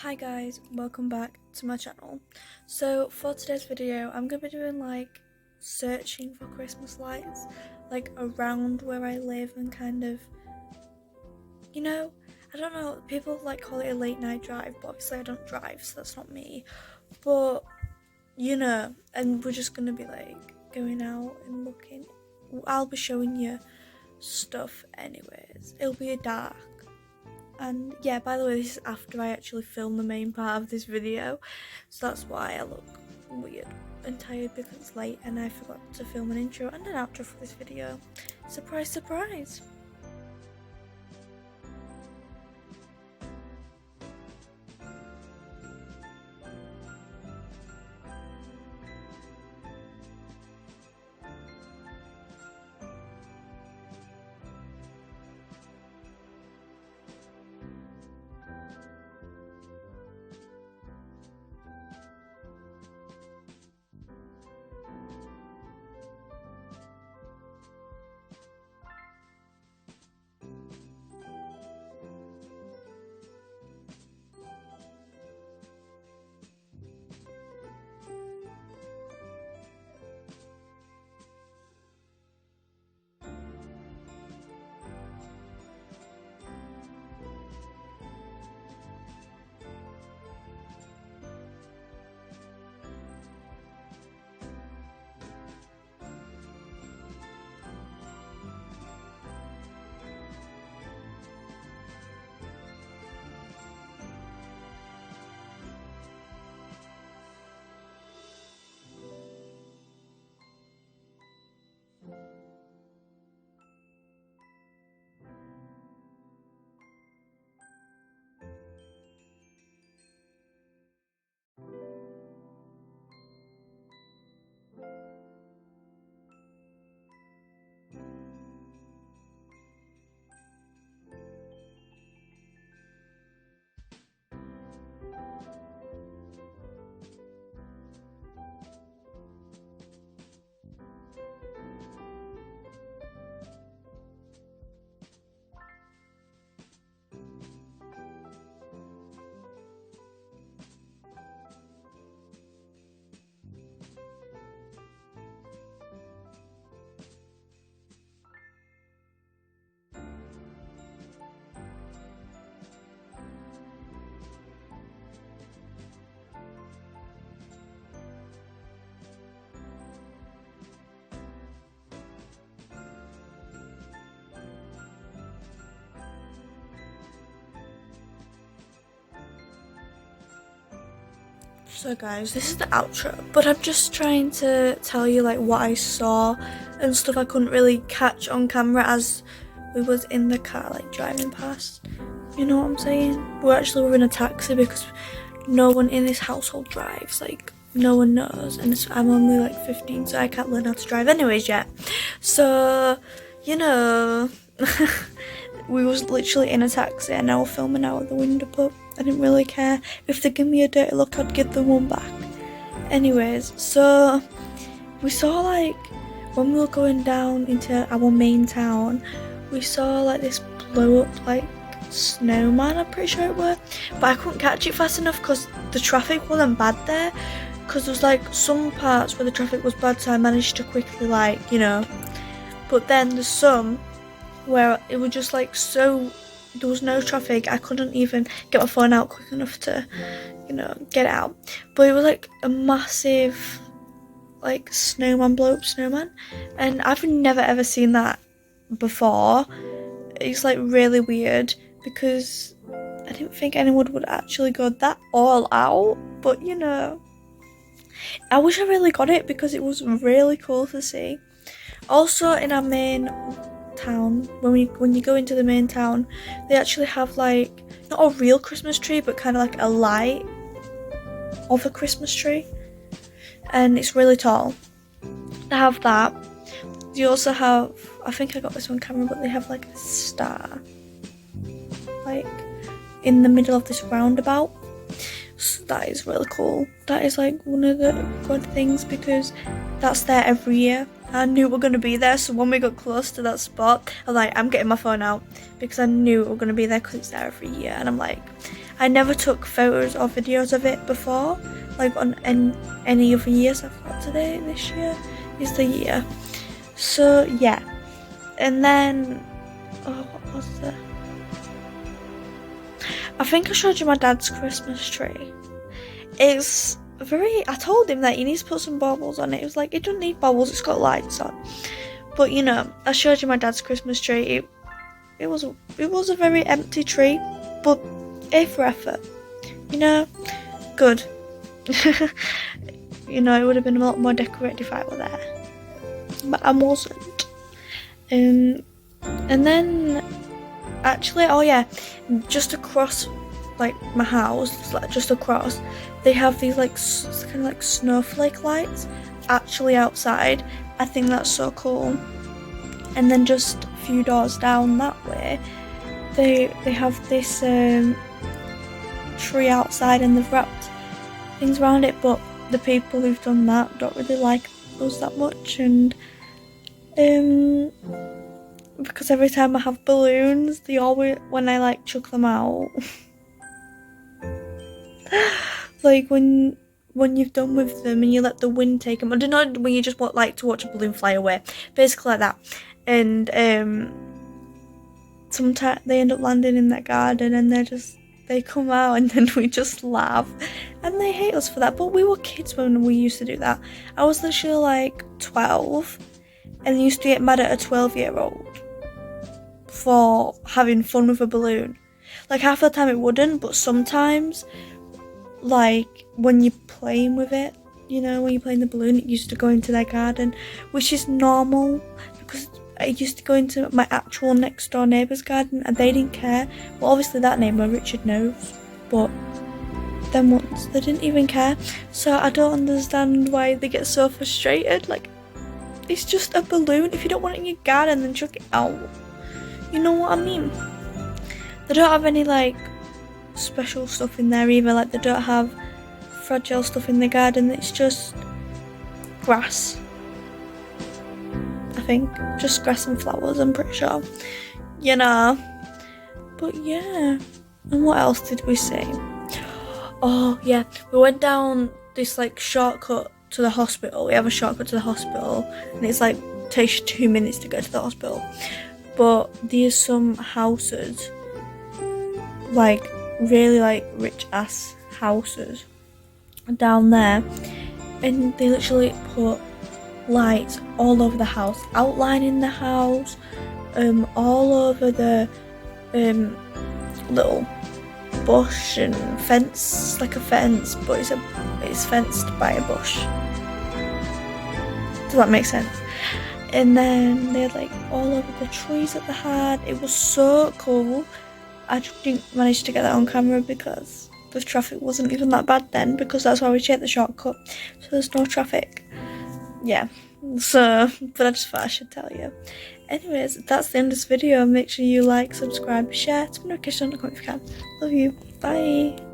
Hi guys, welcome back to my channel. So for today's video, I'm going to be doing like searching for Christmas lights like around where I live and kind of, I don't know, people like call it a late night drive, but obviously I don't drive, so that's not me. But, and we're just going to be like going out and looking. I'll be showing you stuff anyways. It'll be a dark. And yeah, by the way, this is after I actually filmed the main part of this video, so that's why I look weird and tired, because it's late and I forgot to film an intro and an outro for this video. Surprise, surprise! So guys, this is the outro, but I'm just trying to tell you like what I saw and stuff I couldn't really catch on camera as we was in the car like driving past. You know what I'm saying? We're in a taxi because no one in this household drives, like no one knows, and I'm only like 15, so I can't learn how to drive anyways yet. So, we was literally in a taxi and I was filming out of the window, but I didn't really care. If they give me a dirty look, I'd give them one back. Anyways, so we saw like when we were going down into our main town, we saw like this blow up like snowman, I'm pretty sure it were, but I couldn't catch it fast enough because the traffic wasn't bad there, because there was like some parts where the traffic was bad, so I managed to quickly but then there's some where it was just like so there was no traffic, I couldn't even get my phone out quick enough to get it out, but it was like a massive like blow up snowman, and I've never ever seen that before. It's like really weird because I didn't think anyone would actually go that all out, but I wish I really got it because it was really cool to see. Also in our main town, when you go into the main town, they actually have like not a real Christmas tree but kind of like a light of a Christmas tree, and it's really tall. They have that. You also have, I think I got this on camera, but they have like a star like in the middle of this roundabout. So that is really cool. That is like one of the good things because that's there every year. I knew we were going to be there, so when we got close to that spot, I'm getting my phone out because I knew we were going to be there because it's there every year, and I'm like, I never took photos or videos of it before, like on any other years. I thought today, this year is the year. So yeah, and then, oh, what was it? I think I showed you my dad's Christmas tree. It's very, I told him that he needs to put some baubles on it. He was like, it doesn't need baubles, it's got lights on. But you know, I showed you my dad's Christmas tree. It was a very empty tree, but A for effort. You know, good. You know, it would have been a lot more decorated if I were there, but I wasn't. And then, actually, oh yeah, just across, like, my house, like just across, they have these like kind of like snowflake lights actually outside. I think that's so cool. And then just a few doors down that way, they have this tree outside, and they've wrapped things around it, but the people who've done that don't really like us that much. And because every time I have balloons, they always, when I like chuck them out, like when you've done with them and you let the wind take them, I don't know, when you just want like to watch a balloon fly away, basically like that. And sometimes they end up landing in that garden, and they come out, and then we just laugh, and they hate us for that. But we were kids when we used to do that. I was literally like 12, and used to get mad at a 12-year-old for having fun with a balloon. Like half the time it wouldn't, but sometimes, like when you're playing with it, you know, when you're playing the balloon, it used to go into their garden, which is normal because I used to go into my actual next door neighbour's garden, and they didn't care. Well, obviously that neighbour, Richard, knows, but them ones, they didn't even care. So I don't understand why they get so frustrated. Like, it's just a balloon. If you don't want it in your garden, then chuck it out. You know what I mean? They don't have any like special stuff in there either. Like, they don't have fragile stuff in the garden. It's just grass, I think. Just grass and flowers, I'm pretty sure. You know. But yeah. And what else did we see? Oh yeah, we went down this like shortcut to the hospital. We have a shortcut to the hospital, and it's like takes you 2 minutes to go to the hospital. But there's some houses, like really like rich ass houses down there, and they literally put lights all over the house, outlining the house, all over the little bush and fence, like a fence, but it's fenced by a bush. Does that make sense? And then they had like all over the trees that they had. It was so cool. I just didn't manage to get that on camera because the traffic wasn't even that bad then, because that's why we take the shortcut, so there's no traffic. Yeah, so, but I just thought I should tell you. Anyways, that's the end of this video. Make sure you like, subscribe, share, turn on notifications, comment if you can. Love you. Bye.